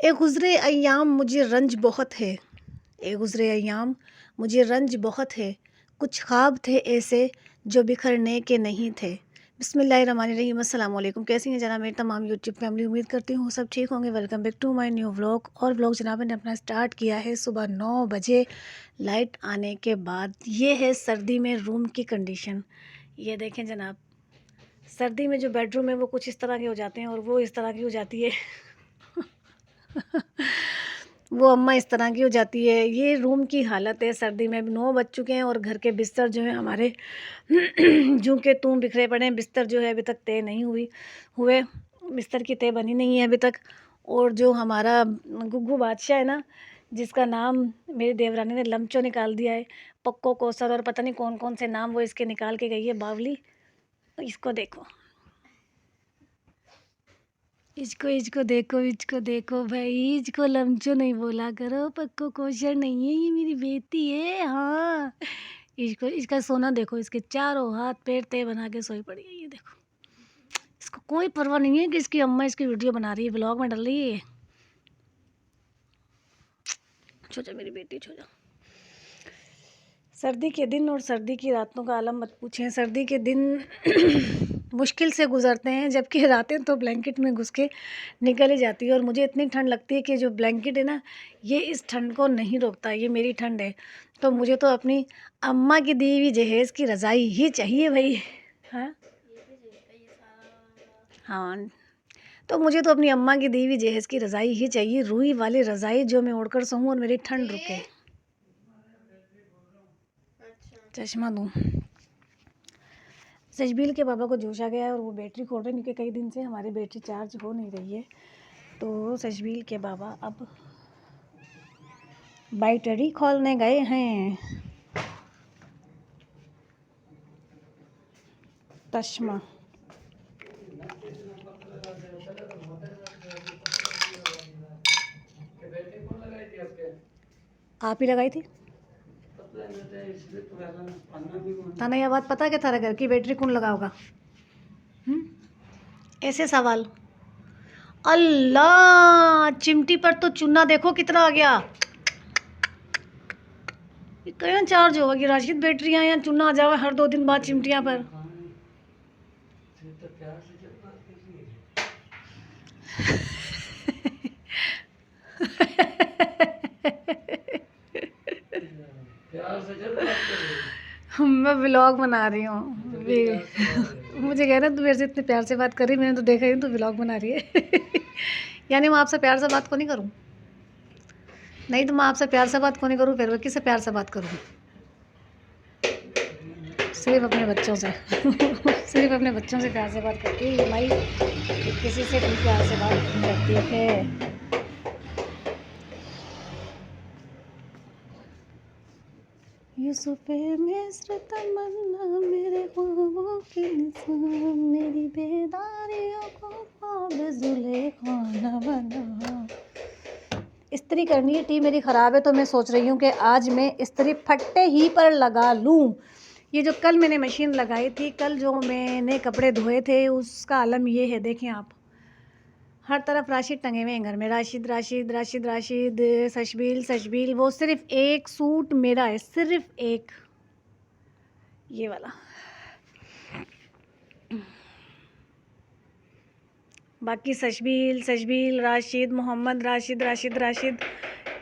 ए गुज़रे अय्याम मुझे रंज बहुत है, ए गुज़रे अय्याम मुझे रंज बहुत है, कुछ ख्वाब थे ऐसे जो बिखरने के नहीं थे। बिस्मिल्लाहिर्रहमानिर्रहीम। अस्सलाम वालेकुम। कैसी हैं जनाब मेरी तमाम यूट्यूब फैमिली, उम्मीद करती हूँ सब ठीक होंगे। Welcome back to my new vlog. और व्लॉग जनाब ने अपना स्टार्ट किया है सुबह 9 बजे लाइट आने के बाद। ये है सर्दी में रूम की कंडीशन। ये देखें जनाब, सर्दी में जो बेडरूम है वो कुछ इस तरह के हो जाते हैं और वो इस तरह की हो जाती है वो अम्मा इस तरह की हो जाती है। ये रूम की हालत है सर्दी में। अभी 9 बज चुके हैं और घर के बिस्तर जो है हमारे जूं के तूं बिखरे पड़े हैं। बिस्तर जो है अभी तक तय नहीं हुए, बिस्तर की तय बनी नहीं है अभी तक। और जो हमारा गुग्गू बादशाह है ना, जिसका नाम मेरी देवरानी ने लमचो निकाल दिया है, पक्को कोसर और पता नहीं कौन कौन से नाम वो इसके निकाल के गई है बावली। इसको देखो, इसको देखो भाई, इसको लमचो नहीं बोला करो, पक्को कोशर नहीं है, ये मेरी बेटी है। हाँ, इसको, इसका सोना देखो, इसके चारों हाथ पैर तय बना के सोई पड़ी है। ये देखो, इसको कोई परवाह नहीं है कि इसकी अम्मा इसकी वीडियो बना रही है, ब्लॉग में डाल रही है। छो जा मेरी बेटी, छो जा। सर्दी के दिन और सर्दी की रातों का आलम मत पूछें। सर्दी के दिन मुश्किल से गुजरते हैं, जबकि रातें तो ब्लैंकेट में घुस के निकल ही जाती है। और मुझे इतनी ठंड लगती है कि जो ब्लैंकेट है ना, ये इस ठंड को नहीं रोकता। ये मेरी ठंड है, तो मुझे तो अपनी अम्मा की दी हुई जहेज़ की रज़ाई ही चाहिए भाई। हाँ हाँ, तो मुझे तो अपनी अम्मा की दी हुई जहेज़ की रज़ाई ही चाहिए, रूई वाली रज़ाई जो मैं ओढ़कर सोऊं और मेरी ठंड रुके। चश्मा दूँ। सजबील के पापा को जोश आ गया है और वो बैटरी खोल रहे हैं, क्योंकि कई दिन से हमारी बैटरी चार्ज हो नहीं रही है। तो सजबील के बाबा अब बैटरी खोलने गए हैं। चश्मा आप ही लगाई थी थाना, यह बात पता है कि थारा घर की बैटरी कौन लगाओगा? ऐसे सवाल। अल्लाह, चिमटी पर तो चूना देखो कितना आ गया। कहाँ चार्ज होगी राशिद बैटरियाँ, या चूना आ जावे हर 2 दिन बाद चिमटियाँ पर। मैं व्लॉग बना रही हूँ। मुझे कह रहे तू मेरे से इतने प्यार से बात कर रही, मैंने तो देखा ही, तू व्लॉग बना रही है। यानी मैं आपसे प्यार से बात को नहीं करूँ? नहीं तो मैं आपसे प्यार से बात को नहीं करूँ, फिर मैं किससे प्यार से बात करूँ? सिर्फ अपने बच्चों से। सिर्फ अपने बच्चों से प्यार से बात करती है ये माई, किसी से भी प्यार से बात नहीं करती है। यूसुफ़ मिस्र तमन्ना मेरे ख्वाबों की निशान, मेरी बेदारियों को ख्वाब ज़ुलेखा न बना। इस्त्री करनी है, टी मेरी ख़राब है, तो मैं सोच रही हूँ कि आज मैं इस्त्री फट्टे ही पर लगा लूँ। ये जो कल मैंने मशीन लगाई थी, कल जो मैंने कपड़े धोए थे, उसका आलम ये है, देखें आप, हर तरफ राशिद टंगे हुए हैं घर में। राशिद राशिद राशिद राशिद, सशबील सशबील। वो सिर्फ एक सूट मेरा है, सिर्फ एक, ये वाला। बाकी सशबील सशबील, राशिद मोहम्मद, राशिद राशिद राशिद,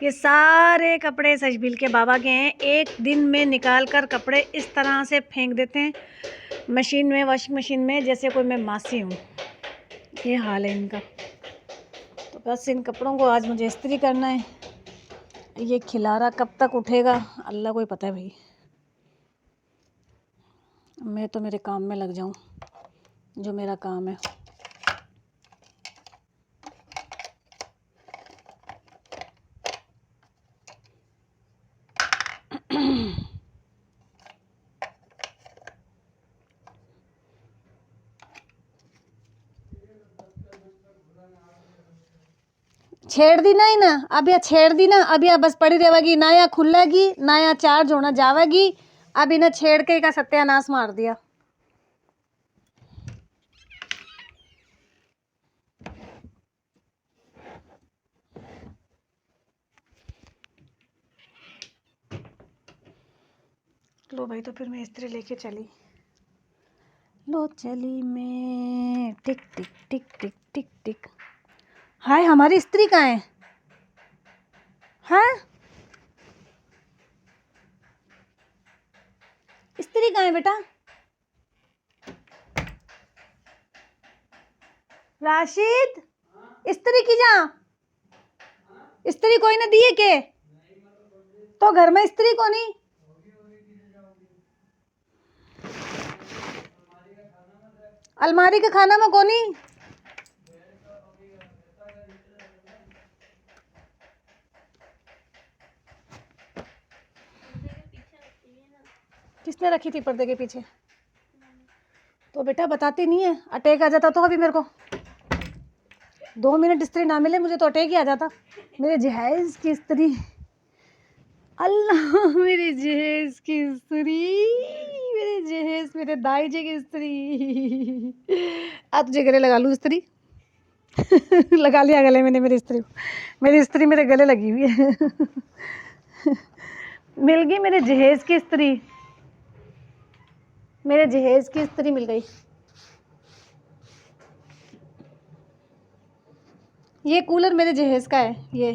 ये सारे कपड़े सशबील के बाबा के हैं। एक दिन में निकाल कर कपड़े इस तरह से फेंक देते हैं मशीन में, वॉशिंग मशीन में, जैसे कोई मैं मासी हूँ। ये हाल है इनका। तो बस इन कपड़ों को आज मुझे इस्त्री करना है। ये खिलारा कब तक उठेगा अल्लाह को ही पता है भाई। मैं तो मेरे काम में लग जाऊं, जो मेरा काम है। छेड़ दी नहीं ना, अब यह छेड़ दी ना, अब यह बस पड़ी रहेगी ना, या खुलेगी ना, या चार्ज होना जावेगी। अब इन्हें छेड़ के का सत्यानाश मार दिया। लो भाई, तो फिर मैं इस्त्री लेके चली। लो चली मैं, टिक टिक टिक टिक टिक टिक। हाय, हमारी इस्त्री कहाँ है? हाँ, इस्त्री कहाँ है बेटा? राशिद, इस्त्री की जा। इस्त्री कोई ना दिए के? तो घर में इस्त्री को नहीं? अलमारी के खाना में कोनी? किसने रखी थी पर्दे के पीछे? तो बेटा बताती नहीं है, अटैक आ जाता तो अभी मेरे को 2 मिनट इस्त्री ना मिले मुझे तो अटैक ही आ जाता। मेरे जहेज की इस्त्री, अल्लाह, मेरे जहेज की इस्त्री, मेरे जहेज, मेरे दाई जी की इस्त्री। आज तुझे गले लगा लूँ इस्त्री। लगा लिया गले मैंने मेरी इस्त्री को। मेरी इस्त्री मेरे गले लगी हुई है। मिल गई मेरे जहेज की इस्त्री, मेरे जहेज की इस्त्री मिल गई। ये कूलर मेरे जहेज का है ये।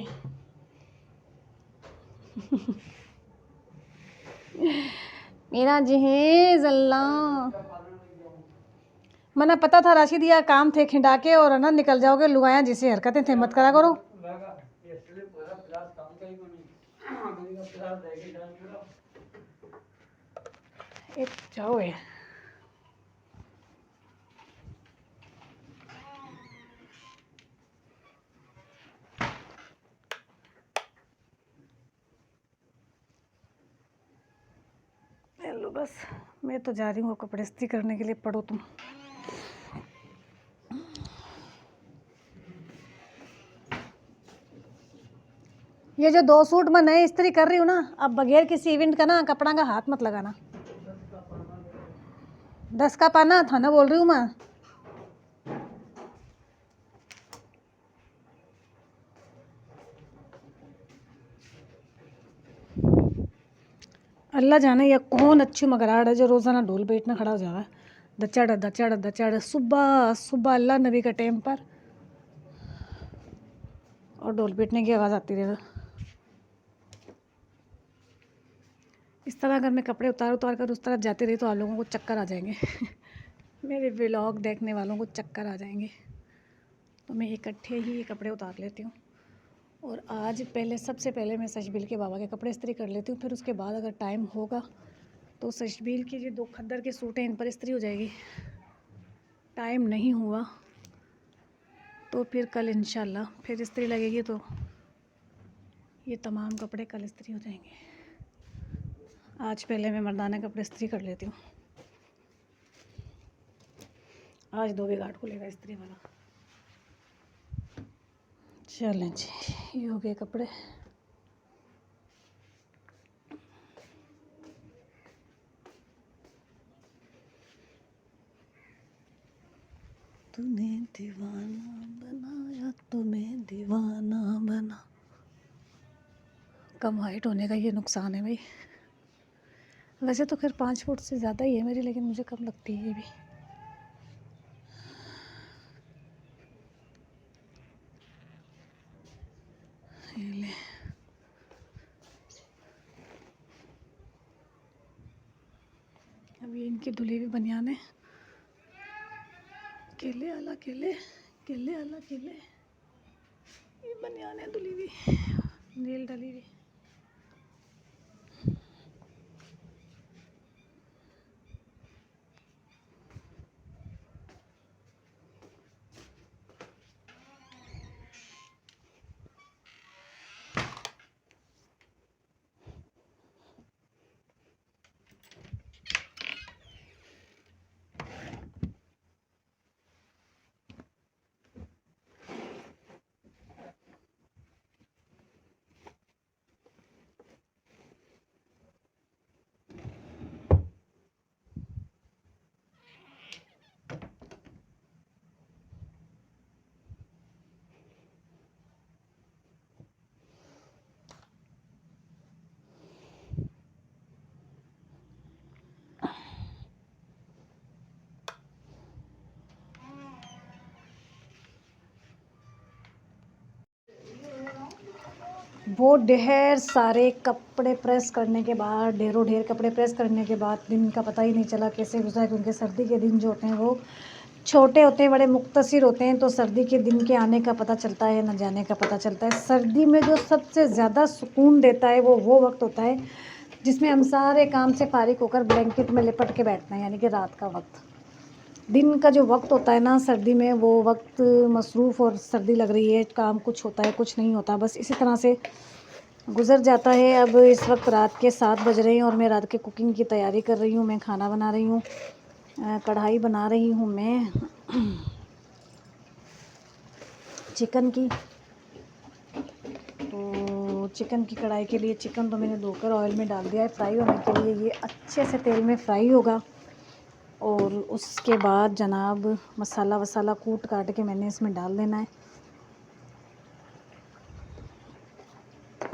मेरा जहेज, अल्लाह। मना पता था राशिद, यह काम थे खिंडा के और ना निकल जाओगे लुगाया, जिसे हरकतें थे मत करा करो। एक जाओ है। लो बस, मैं तो जा रही हूँ कपड़े इस्त्री करने के लिए, पढ़ो तुम। ये जो 2 सूट मैं नए इस्त्री कर रही हूँ ना, अब बगैर किसी इवेंट का ना कपड़ा का हाथ मत लगाना। 10 का पाना था ना, बोल रही हूँ मैं। अल्लाह जाने या कौन अच्छी मगराड़ है जो रोज़ाना ढोल बैठना खड़ा हो जा रहा है, दचड़ दचड़ दचड़, सुबह सुबह अल्लाह नबी का टाइम पर, और ढोल पीटने की आवाज़ आती रहे। इस तरह अगर मैं कपड़े उतार उतार कर उस तरफ जाती रही तो आप लोगों को चक्कर आ जाएंगे। मेरे व्लॉग देखने वालों को चक्कर आ जाएंगे। तो मैं इकट्ठे ही ये कपड़े उतार लेती हूँ। और आज पहले, सबसे पहले मैं सशबील के बाबा के कपड़े इस्त्री कर लेती हूँ, फिर उसके बाद अगर टाइम होगा तो सशबील की जो 2 खद्दर के सूट हैं इन पर इस्त्री हो जाएगी। टाइम नहीं हुआ तो फिर कल इंशाल्लाह फिर इस्त्री लगेगी, तो ये तमाम कपड़े कल इस्त्री हो जाएंगे। आज पहले मैं मर्दाना कपड़े इस्त्री कर लेती हूँ। आज 2 बिगाड़ को लेगा इस्त्री वाला। चलें जी, ये हो गए कपड़े। तूने दीवाना बनाया, तुम्हें दीवाना बना। कम हाइट होने का ये नुकसान है भाई। वैसे तो खैर 5 फुट से ज़्यादा ही है मेरी, लेकिन मुझे कम लगती है ये भी। ये ले, अब ये इनकी धुली हुई बनियान है। केले आला केले, केले आला केले, ये बनियान है धुली हुई, नील डली हुई। वो ढेर सारे कपड़े प्रेस करने के बाद, ढेरों ढेर कपड़े प्रेस करने के बाद दिन का पता ही नहीं चला कैसे गुजरा, क्योंकि सर्दी के दिन जो होते हैं वो छोटे होते हैं, बड़े मुख्तसर होते हैं। तो सर्दी के दिन के आने का पता चलता है, न जाने का पता चलता है। सर्दी में जो सबसे ज़्यादा सुकून देता है वो वक्त होता है जिसमें हम सारे काम से फारिग होकर ब्लैंकेट में लिपट के बैठते हैं, यानी कि रात का वक्त। दिन का जो वक्त होता है ना सर्दी में, वो वक्त मसरूफ़ और सर्दी लग रही है, काम कुछ होता है कुछ नहीं होता, बस इसी तरह से गुज़र जाता है। अब इस वक्त रात के 7 बज रहे हैं और मैं रात के कुकिंग की तैयारी कर रही हूँ। मैं खाना बना रही हूँ, कढ़ाई बना रही हूँ मैं चिकन की। तो चिकन की कढ़ाई के लिए चिकन तो मैंने धोकर ऑयल में डाल दिया है फ्राई होने के लिए। ये अच्छे से तेल में फ्राई होगा और उसके बाद जनाब मसाला वसाला कूट काट के मैंने इसमें डाल देना है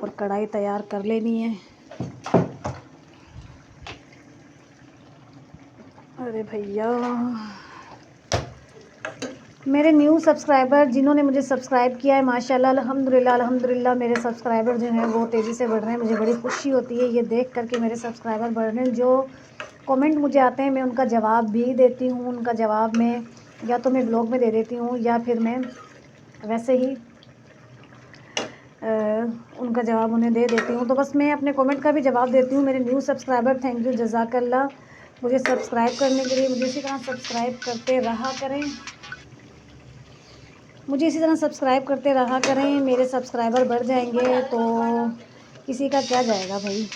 और कढ़ाई तैयार कर लेनी है। अरे भैया, मेरे न्यू सब्सक्राइबर जिन्होंने मुझे सब्सक्राइब किया है, माशाल्लाह अल्हम्दुलिल्लाह अल्हम्दुलिल्लाह, मेरे सब्सक्राइबर जो हैं वो तेज़ी से बढ़ रहे हैं। मुझे बड़ी खुशी होती है ये देख कर के मेरे सब्सक्राइबर बढ़ रहे हैं। जो कमेंट मुझे आते हैं मैं उनका जवाब भी देती हूँ। उनका जवाब मैं या तो मैं ब्लॉग में दे देती हूँ या फिर मैं वैसे ही उनका जवाब उन्हें दे देती हूँ। तो बस मैं अपने कमेंट का भी जवाब देती हूँ। मेरे न्यू सब्सक्राइबर, थैंक यू, जज़ाकल्लाह। मुझे सब्सक्राइब करने के लिए मुझे इसी तरह सब्सक्राइब करते रहा करें, मुझे इसी तरह सब्सक्राइब करते रहा करें। मेरे सब्सक्राइबर बढ़ जाएंगे तो किसी का क्या जाएगा भाई।